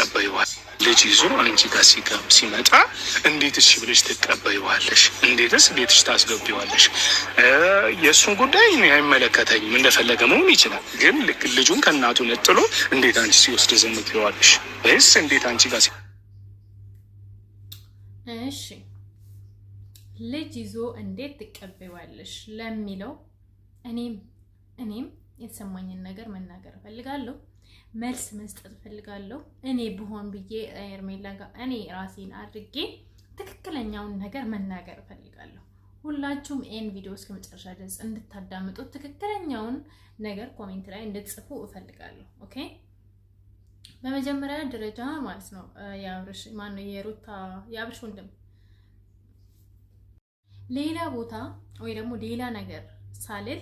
ትቀበይዋለሽ? ልጅ ይዞ አንቺ ጋር ሲመጣ እንዴት እሺ ብለሽ ትቀበይዋለሽ? እንዴትስ ቤትሽ ታስገቢዋለሽ? የእሱን ጉዳይ አይመለከተኝም፣ እንደፈለገ መሆን ይችላል። ግን ልክ ልጁን ከእናቱ ነጥሎ እንዴት አንቺ ሲወስድ ዝም ትይዋለሽ? ወይስ እንዴት አንቺ ጋር እሺ ልጅ ይዞ እንዴት ትቀበይዋለሽ ለሚለው እኔም የተሰማኝን ነገር መናገር እፈልጋለሁ፣ መልስ መስጠት እፈልጋለሁ። እኔ ብሆን ብዬ ሄርሜላ ጋር እኔ ራሴን አድርጌ ትክክለኛውን ነገር መናገር እፈልጋለሁ። ሁላችሁም ይሄን ቪዲዮ እስከ መጨረሻ ድረስ እንድታዳምጡት ትክክለኛውን ነገር ኮሜንት ላይ እንድትጽፉ እፈልጋለሁ። ኦኬ በመጀመሪያ ደረጃ ማለት ነው የአብርሽ ማነው የአብርሽ ወንድም ሌላ ቦታ ወይ ደግሞ ሌላ ነገር ሳልል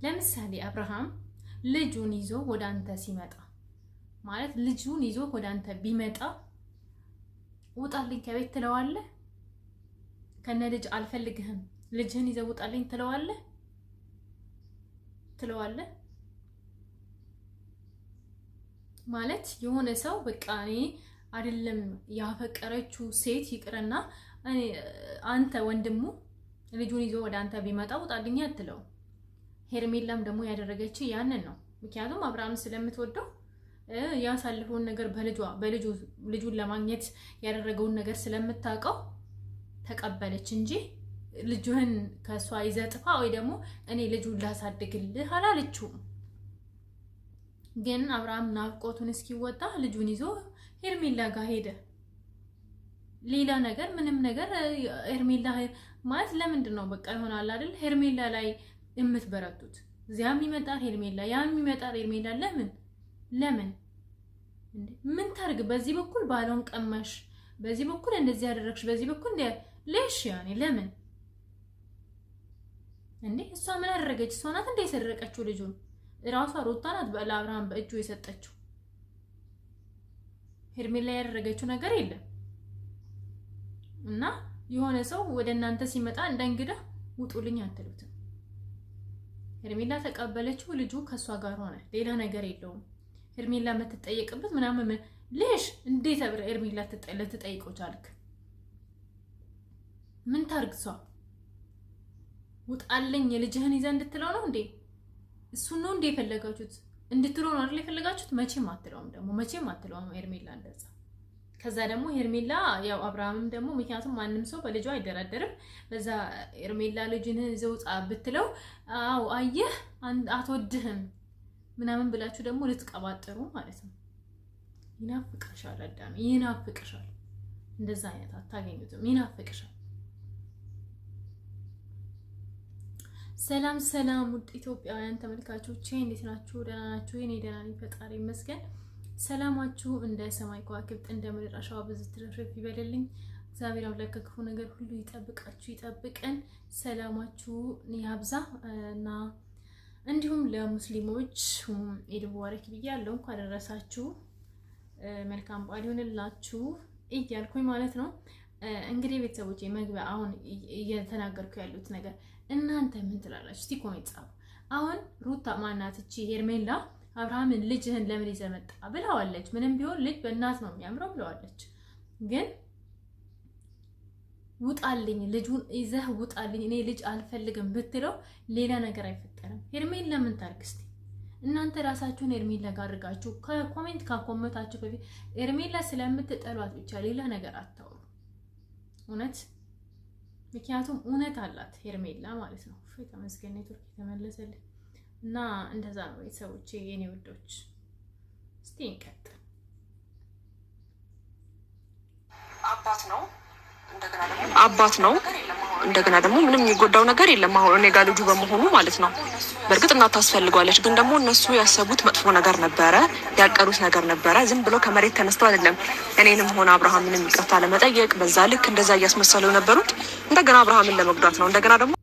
ለምሳሌ አብርሃም ልጁን ይዞ ወደ አንተ ሲመጣ ማለት ልጁን ይዞ ወደ አንተ ቢመጣ ውጣልኝ ከቤት ትለዋለህ? ከነ ልጅ አልፈልግህም ልጅህን ይዘው ውጣልኝ ትለዋለህ? ማለት የሆነ ሰው በቃ እኔ አይደለም ያፈቀረችው ሴት ይቅርና አንተ ወንድሙ ልጁን ይዞ ወደ አንተ ቢመጣ ውጣልኝ አትለው። ሄርሜላም ደግሞ ያደረገችው ያንን ነው። ምክንያቱም አብርሃም ስለምትወደው ያሳለፈውን ነገር ልጁን ለማግኘት ያደረገውን ነገር ስለምታውቀው ተቀበለች እንጂ ልጁን ከሷ ይዘህ ጥፋ ወይ ደግሞ እኔ ልጁን ላሳድግልህ አላለችውም። ግን አብርሃም ናፍቆቱን እስኪወጣ ልጁን ይዞ ሄርሜላ ጋር ሄደ። ሌላ ነገር ምንም ነገር ሄርሜላ ማለት ለምንድን ነው በቃ ይሆናል አይደል ሄርሜላ ላይ የምትበረቱት? እዚያም ይመጣል ሄርሜላ ያም ይመጣል ሄርሜላ ለምን ምን ታርግ? በዚህ በኩል ባለውን ቀማሽ፣ በዚህ በኩል እንደዚህ ያደረግሽ፣ በዚህ በኩል ለሽ ያኔ ለምን እንዴ? እሷ ምን አደረገች? እሷ ናት እንደ የሰረቀችው ልጁን ራሷ ሩታ ናት ለአብርሃም በእጁ የሰጠችው። ሄርሜላ ያደረገችው ነገር የለም። እና የሆነ ሰው ወደ እናንተ ሲመጣ እንደ እንግዳ ውጡልኝ አትሉትም። ሄርሜላ ተቀበለችው፣ ልጁ ከሷ ጋር ሆነ፣ ሌላ ነገር የለውም። ሄርሜላ የምትጠየቅበት ምናምን ልሽ እንዴት አብረ ሄርሜላ ልትጠይቀው ቻልክ? ምን ታርግ? እሷ ውጣልኝ የልጅህን ይዘህ እንድትለው ነው እንዴ? እሱ ነው እንዴ የፈለጋችሁት? እንድትለው ነው አይደል የፈለጋችሁት? መቼም አትለውም ሄርሜላ እንደዛ። ከዛ ደግሞ ሄርሜላ ያው አብርሃምም ደግሞ ምክንያቱም ማንም ሰው በልጇ አይደራደርም። በዛ ሄርሜላ ልጅን ዘውጣ ብትለው አው አየህ አትወድህም ምናምን ብላችሁ ደግሞ ልትቀባጥሩ ማለት ነው። ይናፍቅሻል፣ አዳም ይናፍቅሻል። እንደዛ አይነት አታገኙትም፣ ይናፍቅሻል። ሰላም ውድ ኢትዮጵያውያን ተመልካቾቼ እንዴት ናችሁ? ደህና ናችሁ? እኔ ደህና ነኝ፣ ፈጣሪ ይመስገን። ሰላማችሁ እንደ ሰማይ ከዋክብት እንደ ምድር አሸዋ ብዙ ትረፍረፍ ይበልልኝ። እግዚአብሔር አምላክ ከክፉ ነገር ሁሉ ይጠብቃችሁ ይጠብቀን፣ ሰላማችሁ ያብዛ እና እንዲሁም ለሙስሊሞች ኢድ ሙባረክ ብያለሁ። እንኳን አደረሳችሁ፣ መልካም በዓል ይሁንላችሁ እያልኩኝ ማለት ነው። እንግዲህ ቤተሰቦቼ መግቢያ አሁን እየተናገርኩ ያሉት ነገር እናንተ ምን ትላላችሁ? እስቲ ኮሜንት ጻፉ። አሁን ሩታ ማናት እቺ ሄርሜላ አብርሃምን ልጅህን ለምን ይዘህ መጣ ብለዋለች። ምንም ቢሆን ልጅ በእናት ነው የሚያምረው ብለዋለች። ግን ውጣልኝ ልጁን ይዘህ ውጣልኝ እኔ ልጅ አልፈልግም ብትለው ሌላ ነገር አይፈጠርም። ሄርሜላ ምን ታርግ? እስቲ እናንተ ራሳችሁን ሄርሜላ ጋር አድርጋችሁ ከኮሜንት ካኮመታችሁ በፊት ሄርሜላ ስለምትጠሏት ብቻ ሌላ ነገር አታውሩ። እውነት ምክንያቱም እውነት አላት ሄርሜላ ማለት ነው። ተመስገን ኔትወርክ የተመለሰልኝ እና እንደዛ ነው ቤተሰቦቼ የኔ ውዶች። እስቲ እንቀጥል። አባት ነው እንደገና ደግሞ ምንም የሚጎዳው ነገር የለም። አሁን እኔ ጋር ልጁ በመሆኑ ማለት ነው። በእርግጥ እናት ታስፈልጓለች፣ ግን ደግሞ እነሱ ያሰቡት መጥፎ ነገር ነበረ፣ ያቀሩት ነገር ነበረ። ዝም ብሎ ከመሬት ተነስተው አይደለም እኔንም ሆነ አብርሃምንም ይቅርታ ለመጠየቅ በዛ ልክ እንደዛ እያስመሰለው ነበሩት። እንደገና አብርሃምን ለመጉዳት ነው። እንደገና ደግሞ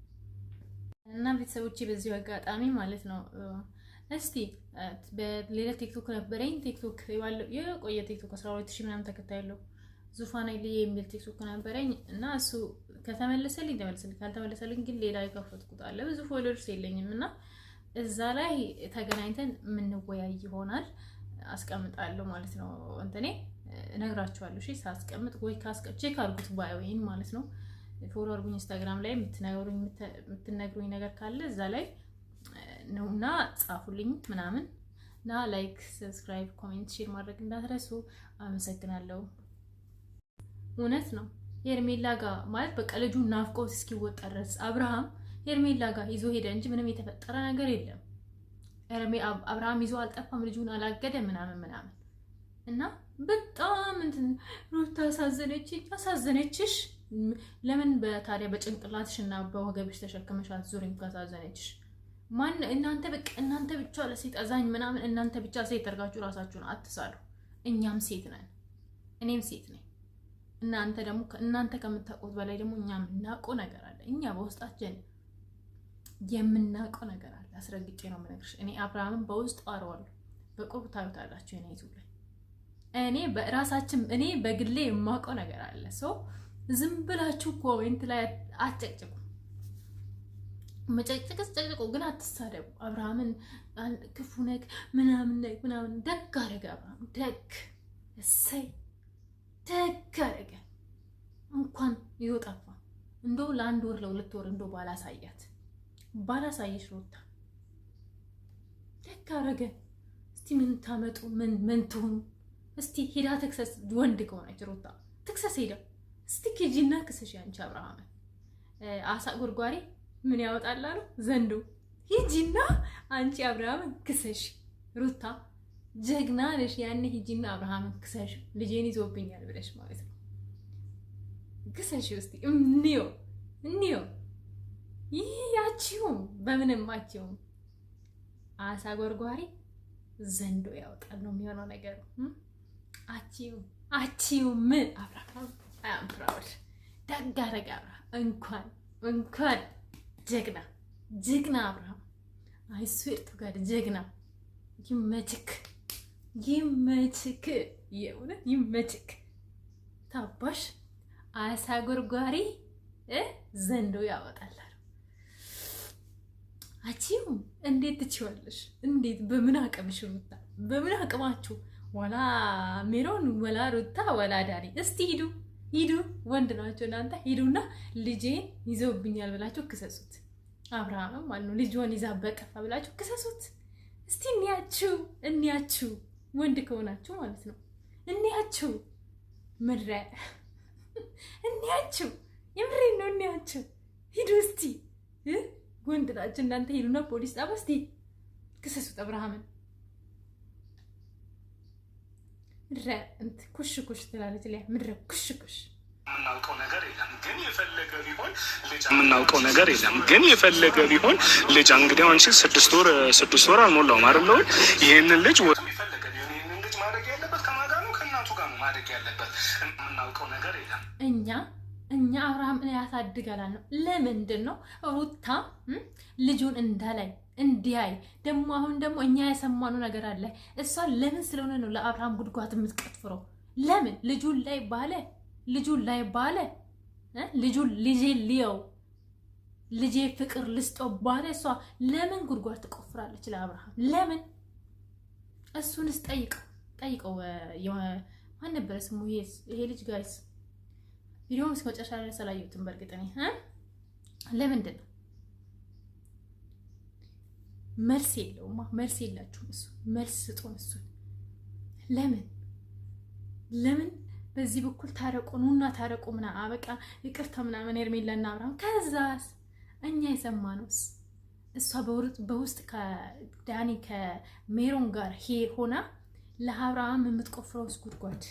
እና ቤተሰቦቼ በዚህ አጋጣሚ ማለት ነው እስቲ በሌላ ቲክቶክ ነበረኝ ቲክቶክ ያለው የቆየ ቲክቶክ 12000 ምናምን ተከታይ ያለው ዙፋን ላይ የሚል ቲክቶክ ነበረኝ እና እሱ ከተመለሰልኝ ተመለሰልኝ፣ ካልተመለሰልኝ ግን ሌላ የከፈትኩት አለ። ብዙ ፎሎወርስ የለኝም እና እዛ ላይ ተገናኝተን የምንወያይ ይሆናል። አስቀምጣለሁ ማለት ነው። እንትኔ እነግራችኋለሁ። እሺ ሳስቀምጥ ወይ ቼክ አድርጉት ባይወይን ማለት ነው። ፎሎ አድርጉኝ። ኢንስታግራም ላይ የምትነግሩኝ ነገር ካለ እዛ ላይ ነውና ጻፉልኝ ምናምን እና ላይክ፣ ሰብስክራይብ፣ ኮሜንት፣ ሼር ማድረግ እንዳትረሱ። አመሰግናለሁ። እውነት ነው ሄርሜላ ጋር ማለት በቃ ልጁ ናፍቆት እስኪወጣ ድረስ አብርሃም ሄርሜላ ጋር ይዞ ሄደ እንጂ ምንም የተፈጠረ ነገር የለም። አብርሃም ይዞ አልጠፋም፣ ልጁን አላገደ ምናምን ምናምን እና በጣም እንትን ሩታ አሳዘነችሽ። ለምን ታዲያ በጭንቅላትሽ እና በወገብሽ ተሸክመሻት ዙሪም ካሳዘነችሽ ማን እናንተ በቃ እናንተ ብቻ ለሴት አዛኝ ምናምን እናንተ ብቻ ሴት አድርጋችሁ ራሳችሁን አትሳሉ። እኛም ሴት ነን፣ እኔም ሴት ነኝ። እናንተ ደግሞ እናንተ ከምታውቁት በላይ ደግሞ እኛ የምናውቀው ነገር አለ። እኛ በውስጣችን የምናውቀው ነገር አለ። አስረግጬ ነው የምነግርሽ። እኔ አብርሃምን በውስጥ አወራዋለሁ። በቁርብ ታዩታላችሁ። የኔ ዩቲዩብ ላይ እኔ በግሌ የማውቀው ነገር አለ። ሰው ዝም ብላችሁ ኮሜንት ላይ አትጨቅጭቁ። መጨቅጨቅስ ጨቅጭቁ፣ ግን አትሳደቡ። አብርሃምን ክፉ ነክ ምናምን ደግ አደረገ አብርሃም። ደግ እሰይ ደግ አደረገ። እንኳን ይወጣፋ እንደው ለአንድ ወር ለሁለት ወር እንደው ባላሳየሽ ሩታ ደግ አደረገ። እስቲ ምን ታመጡ ምን ትሆኑ? እስቲ ሄዳ ተክሰስ። ወንድ ከሆነች ሩታ ተክሰስ ሄዳ እስቲ ኬጂና ክሰሽ። አንቺ አብርሃም አሳ ጎርጓሪ ምን ያወጣል አሉ ዘንዶ። ሂጂና አንቺ አብርሃምን ክሰሽ። ሩታ ጀግና ነሽ። ያኔ ሂጂና አብርሃምን ክሰሽ። ልጄን ይዞብኛል ብለሽ ማለት ነው። ክሰሽ እስቲ እንዮ ይህ ያቺውም በምንም አቺውም አሳ ጎርጓሪ ዘንዶ ያወጣል ነው የሚሆነው ነገር። አቺውም ምን አብርሃም አም ፕራውድ ደግ አደረገ አብርሃም። እንኳን ጀግና አብርሃም አይስዌር ቱ ጋድ ጀግና። ይመችክ የእውነት ይመችክ። ታባሽ አሳ ጎርጓሪ ዘንዶ ያወጣል። አቺውም እንዴት ትችዋለሽ? እንዴት በምን አቅምሽ ሩታ? በምን አቅማችሁ? ወላ ሜሮን ወላ ሩታ ወላ ዳኒ። እስቲ ሂዱ ወንድ ናቸው እናንተ። ሂዱና ልጄን ይዘውብኛል ብላችሁ ክሰሱት። አብርሃምም ማለት ነው ልጇን ይዛ በጠፋ ብላችሁ ክሰሱት። እስቲ እንያችሁ ወንድ ከሆናችሁ ማለት ነው እንያችሁ። እንያችሁ የምሬን ነው እንያችሁ። ሂዱ እስቲ ወንድ ናችሁ እናንተ። ሂዱና ፖሊስ ጣቢያ እስቲ ክሰሱት አብርሃምን። ኩሽ ትላለች ላይ ምድረ ኩሽ የምናውቀው ነገር የለም ግን የፈለገ ቢሆን ልጅ እንግዲህ አንቺ ስድስት ወር አልሞላውም አይደል? ይሄንን ልጅ ማድረግ ያለበት ከማን ጋር ነው? ከእናቱ ጋር ነው ማድረግ ያለበት። የምናውቀው ነገር የለም። እኛ አብርሃም ያሳድጋላል ነው። ለምንድን ነው ሩታ ልጁን እንዲያይ ደግሞ አሁን ደግሞ እኛ የሰማነው ነገር አለ። እሷ ለምን ስለሆነ ነው ለአብርሃም ጉድጓት የምትቀጥፍረው? ለምን ልጁን ላይ ባለ ልጄ ሊየው ልጄ ፍቅር ልስጦ ባለ እሷ ለምን ጉድጓት ትቆፍራለች ለአብርሃም? ለምን? እሱንስ ጠይቀው ማን ነበረ ስሙ ይሄ ልጅ ጋይስ? ቪዲዮውን እስከ መጨረሻ ላይ ስላየሁትም በእርግጥ እኔ ለምንድን ነው መልስ የለውማ? መልስ የላችሁም። እሱ መልስ ስጡን። እሱ ለምን በዚህ በኩል ታረቁ ኑና ታረቁ ምናምን አበቃ ይቅርታ ምናምን ሄርሜላና አብርሃም። ከዛስ እኛ የሰማነውስ እሷ በውስጥ ከዳኒ ከሜሮን ጋር ሆና ለአብርሃም የምትቆፍረውስ ጉድጓድ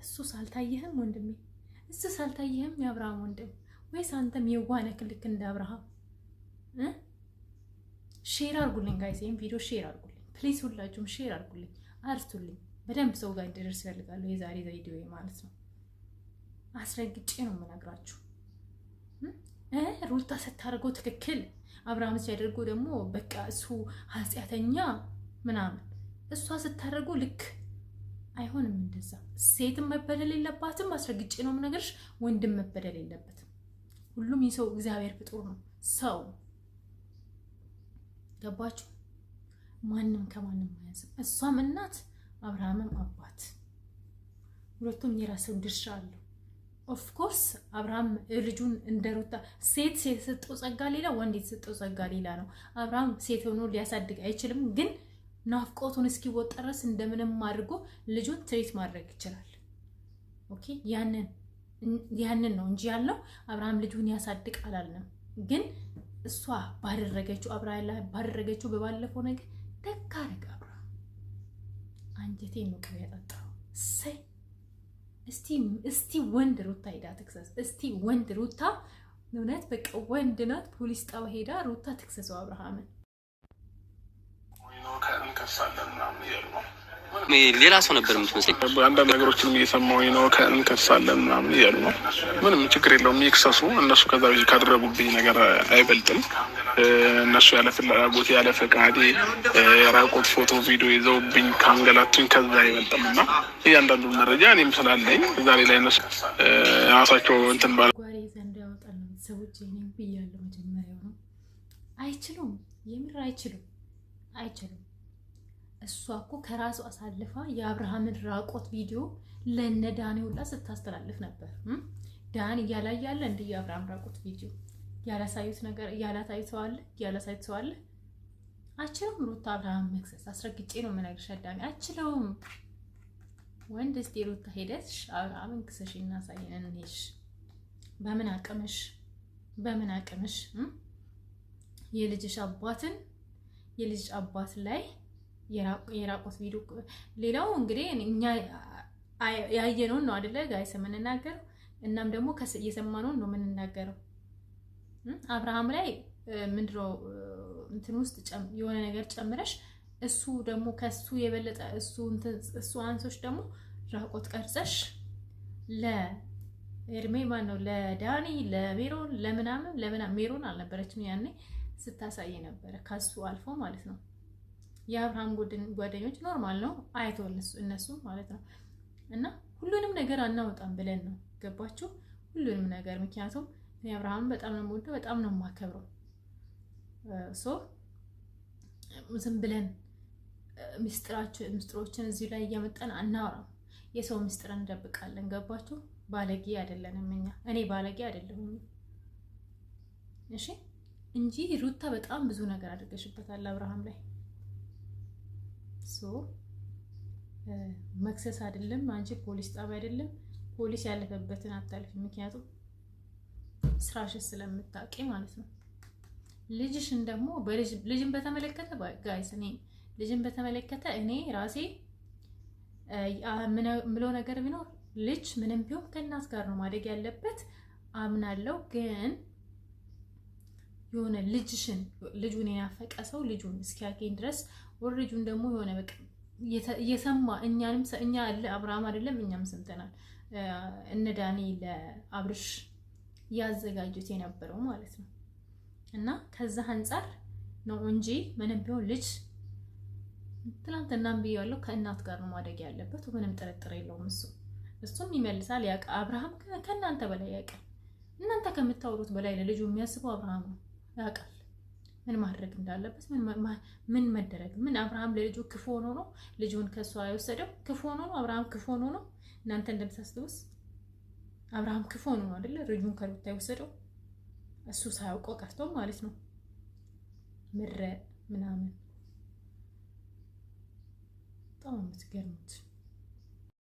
እሱስ አልታየህም ወንድሜ? እሱስ አልታየህም የአብርሃም ወንድም? ወይስ አንተም የዋነክ ልክ እንደ አብርሃም? ሼር አድርጉልኝ ጋይስ፣ ይሄን ቪዲዮ ሼር አድርጉልኝ ፕሊዝ፣ ሁላችሁም ሼር አድርጉልኝ፣ አርቱልኝ። በደንብ ሰው ጋር እንዲደርስ እፈልጋለሁ የዛሬ ቪዲዮ ማለት ነው። አስረግጬ ነው የምነግራችሁ። ሩታ ስታደርገው ትክክል፣ አብርሃም ሲያደርገው ደግሞ በቃ እሱ ኃጢአተኛ ምናምን፣ እሷ ስታደርገው ልክ አይሆንም። እንደዛ ሴትም መበደል የለባትም። አስረግጬ ነው የምነግርሽ፣ ወንድም መበደል የለበትም። ሁሉም የሰው እግዚአብሔር ፍጡር ነው ሰው። ገባችሁ? ማንም ከማንም አያንስም። እሷም እናት አብርሃምም አባት፣ ሁለቱም የራስን ድርሻ አለው። ኦፍ ኮርስ አብርሃም ልጁን እንደሩታ ሴት የተሰጠው ጸጋ ሌላ፣ ወንድ የተሰጠው ጸጋ ሌላ ነው። አብርሃም ሴት ሆኖ ሊያሳድግ አይችልም፣ ግን ናፍቆቱን እስኪወጣ ድረስ እንደምንም አድርጎ ልጁን ትሪት ማድረግ ይችላል። ኦኬ ያንን ነው እንጂ ያለው አብርሃም ልጁን ያሳድግ አላልንም። ግን እሷ ባደረገችው ባደረገችው በባለፈው ነገር ደግ አደረገ አብርሃም። አንጀቴን ነው ቅቤ ያጠጣው። እሰይ እስቲ ወንድ ሩታ ሄዳ ትክሰስ። እስቲ ወንድ ሩታ እውነት በቃ ወንድ ናት። ፖሊስ ጣቢያ ሄዳ ሩታ ትክሰሰው አብርሃምን። ሌላ ሰው ነበር የምትመስለኝ። አንዳንድ ነገሮችንም እየሰማሁኝ ነው። ከእንከሳለን ምናምን እያሉ ነው። ምንም ችግር የለውም ይክሰሱ። እነሱ ከዛ በፊት ካደረጉብኝ ነገር አይበልጥም። እነሱ ያለ ፍላጎት ያለ ፈቃዴ የራቆት ፎቶ ቪዲዮ ይዘውብኝ ካንገላቱኝ ከዛ አይበልጥም። እና እያንዳንዱ መረጃ እኔም ስላለኝ ዛሬ ላይ እነሱ ራሳቸው እንትን ባለ ጓሬ ዘንድ ያወጣል። ሰዎች ይሄን ብያለሁ መጀመሪያው ነው። አይችሉም፣ የምር አይችሉም። እሷ እኮ ከራሱ አሳልፋ የአብርሃምን ራቆት ቪዲዮ ለነ ዳኒ ሁላ ስታስተላልፍ ነበር። ዳኒ እያላያለ እንደ የአብርሃም ራቆት ቪዲዮ ያላሳዩት ነገር ያላሳዩት ሰው አለ። አችሉም ሩታ አብርሃም መክሰስ አስረግጬ ነው የምነግርሽ ዳኒ አችለውም። ወንድ እስቲ ሩታ ሄደሽ አብርሃምን ክሰሽ እና ሳይነን እንሄሽ። በምን አቅምሽ የልጅሽ አባት ላይ የራቆት ቪዲዮ። ሌላው እንግዲህ እኛ ያየነውን ነው አይደለ ጋይስ የምንናገረው፣ እናም ደግሞ የሰማነውን ነው የምንናገረው። አብርሃም ላይ ምንድነው እንትን ውስጥ የሆነ ነገር ጨምረሽ እሱ ደግሞ ከሱ የበለጠ እሱ አንሶች ደግሞ ራቆት ቀርጸሽ ለኤርሜ ማነው ለዳኒ ለሜሮን ለምናምን ሜሮን አልነበረችም ያኔ ስታሳይ ነበረ ከሱ አልፎ ማለት ነው። የአብርሃም ጓደኞች ኖርማል ነው አይቶ እነሱ ማለት ነው። እና ሁሉንም ነገር አናወጣም ብለን ነው ገባችሁ? ሁሉንም ነገር ምክንያቱም እኔ አብርሃም በጣም ነው የምወደው፣ በጣም ነው የማከብረው። ዝም ብለን ምስጢሮችን እዚህ ላይ እያመጣን አናወራም። የሰው ምስጢር እንደብቃለን። ገባችሁ? ባለጌ አይደለንም እኔ ባለጌ አይደለሁም እሺ። እንጂ ሩታ በጣም ብዙ ነገር አድርገሽበታል አብርሃም ላይ። መክሰስ አይደለም አንቺ ፖሊስ ጣቢያ አይደለም ፖሊስ ያለፈበትን አታልፊ። ምክንያቱም ስራሽ ስለምታውቂ ማለት ነው። ልጅሽን ደግሞ ልጅን በተመለከተ ጋይስ ልጅን በተመለከተ እኔ ራሴ ምለው ነገር ቢኖር ልጅ ምንም ቢሆን ከእናት ጋር ነው ማደግ ያለበት አምናለሁ። ግን የሆነ ልጁን የናፈቀ ሰው ልጁን እስኪያገኝ ድረስ ወልጁን ደግሞ የሆነ በቃ እየሰማ እኛ አብርሃም አይደለም እኛም ሰምተናል። እነ ዳኒ ለአብርሽ ያዘጋጁት የነበረው ማለት ነው። እና ከዛ አንፃር ነው እንጂ ምንም ቢሆን ልጅ ትናንትናም ብያለሁ ከእናት ጋር ነው ማደግ ያለበት። ምንም ጥርጥር የለውም። እሱም ይመልሳል። አብርሃም ከእናንተ በላይ ያውቃል። እናንተ ከምታወሩት በላይ ለልጁ የሚያስበው አብርሃም ነው። ያውቃል ምን ማድረግ እንዳለበት ምን መደረግ አብርሃም ለልጁ ክፉ ሆኖ ነው ልጁን ከሷ የወሰደው? ክፉ ሆኖ ነው አብርሃም ክፉ ሆኖ ነው? እናንተ እንደምታስቡስ አብርሃም ክፉ ሆኖ ነው አይደለ ልጁን ከሩታ የወሰደው? እሱ ሳያውቀው ቀርቶ ማለት ነው። ምረ ምናምን በጣም የምትገርሙት